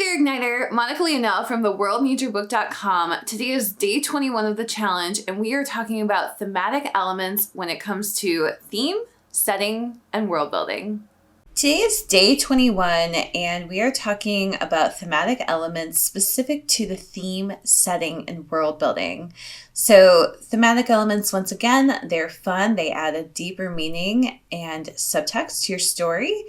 Dear Igniter, Monica Leonel from the worldneedsyourbook.com. Today is day 21 of the challenge, and we are talking about thematic elements when it comes to theme, setting, and world building. Today is day 21, and we are talking about thematic elements specific to the theme, setting, and world building. So thematic elements, once again, they're fun. They add a deeper meaning and subtext to your story.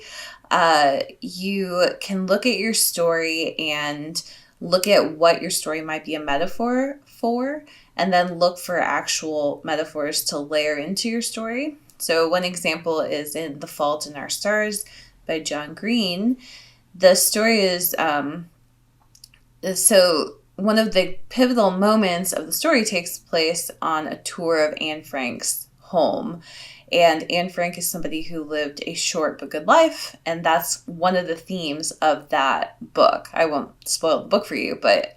You can look at your story and look at what your story might be a metaphor for, and then look for actual metaphors to layer into your story. So one example is in The Fault in Our Stars by John Green. The story is, so one of the pivotal moments of the story takes place on a tour of Anne Frank's home. And Anne Frank is somebody who lived a short but good life, and that's one of the themes of that book. I won't spoil the book for you, but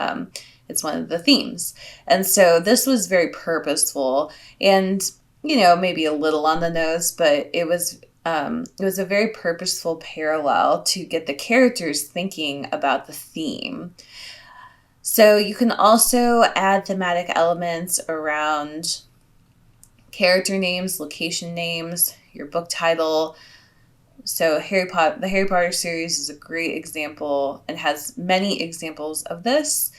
it's one of the themes. And so this was very purposeful and, maybe a little on the nose, but it was a very purposeful parallel to get the characters thinking about the theme. So you can also add thematic elements around character names, location names, your book title. So the Harry Potter series is a great example and has many examples of this.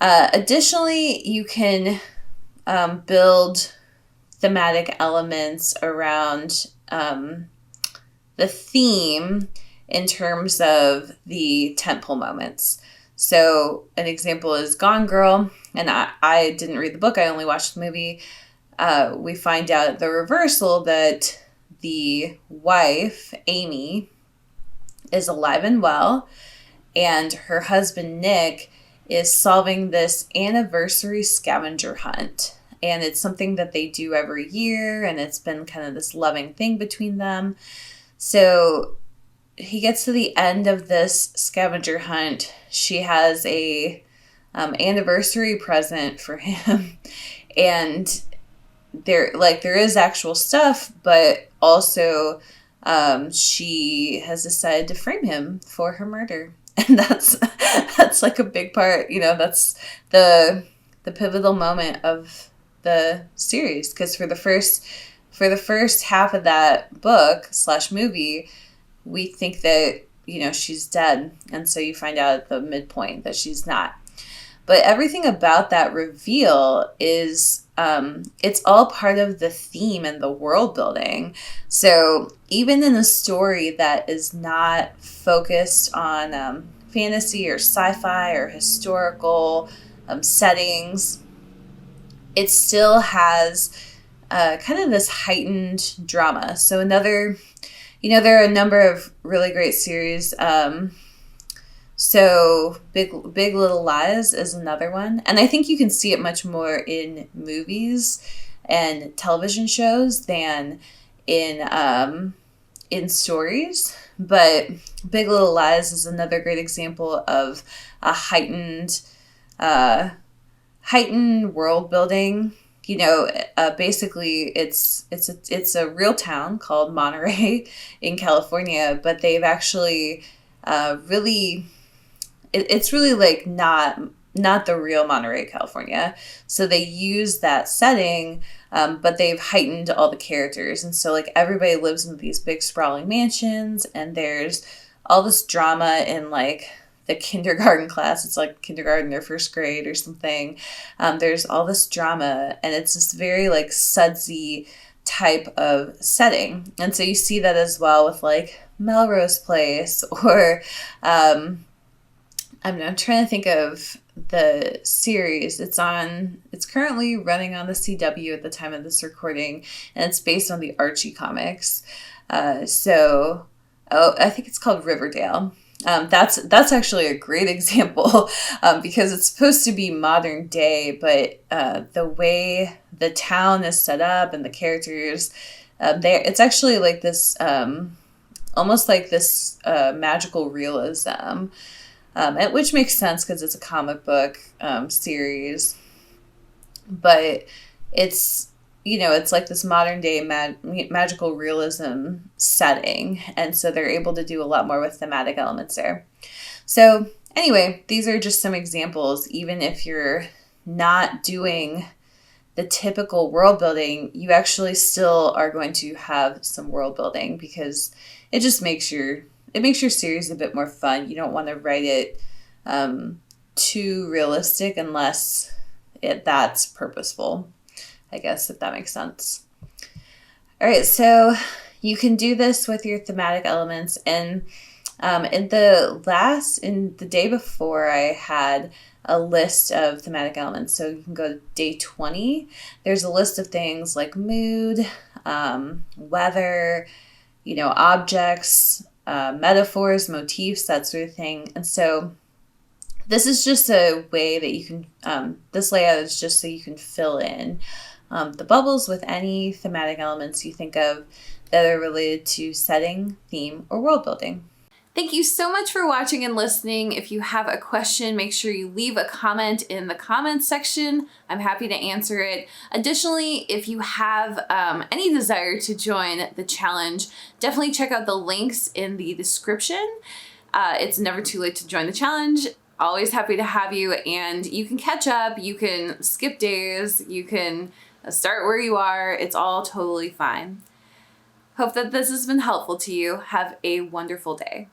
Additionally, you can build thematic elements around the theme in terms of the tentpole moments. So an example is Gone Girl, and I didn't read the book, I only watched the movie. We find out at the reversal that the wife, Amy, is alive and well, and her husband, Nick, is solving this anniversary scavenger hunt. And it's something that they do every year, and it's been kind of this loving thing between them. So he gets to the end of this scavenger hunt. She has a anniversary present for him, and there is actual stuff, but also she has decided to frame him for her murder, and that's like a big part. That's the pivotal moment of the series, because for the first half of that book / movie, we think that she's dead, and so you find out at the midpoint that she's not. But everything about that reveal is, it's all part of the theme and the world building. So even in a story that is not focused on fantasy or sci-fi or historical settings, it still has kind of this heightened drama. So there are a number of really great series. So Big Little Lies is another one. And I think you can see it much more in movies and television shows than in stories. But Big Little Lies is another great example of a heightened world building. Basically it's a real town called Monterey in California, but they've actually it's really like not the real Monterey, California. So they use that setting, but they've heightened all the characters. And so like everybody lives in these big sprawling mansions, and there's all this drama in like the kindergarten class. It's like kindergarten or first grade or something. There's all this drama, and it's this very like sudsy type of setting. And so you see that as well with like Melrose Place, or I'm trying to think of the series. It's currently running on the CW at the time of this recording, and it's based on the Archie comics. I think it's called Riverdale. That's actually a great example because it's supposed to be modern day, but the way the town is set up and the characters, it's actually like this, almost like this magical realism, which makes sense because it's a comic book series, but it's like this modern day magical realism setting. And so they're able to do a lot more with thematic elements there. So Anyway, these are just some examples. Even if you're not doing the typical world building, you actually still are going to have some world building, because it just makes your series a bit more fun. You don't want to write it too realistic unless that's purposeful, I guess, if that makes sense. All right, so you can do this with your thematic elements. And in the day before, I had a list of thematic elements. So you can go to day 20. There's a list of things like mood, weather, objects, metaphors, motifs, that sort of thing. And so this is just a way that you can, this layout is just so you can fill in the bubbles with any thematic elements you think of that are related to setting, theme, or world building. Thank you so much for watching and listening. If you have a question, make sure you leave a comment in the comments section. I'm happy to answer it. Additionally, if you have any desire to join the challenge, definitely check out the links in the description. It's never too late to join the challenge. Always happy to have you, and you can catch up, you can skip days, you can start where you are. It's all totally fine. Hope that this has been helpful to you. Have a wonderful day.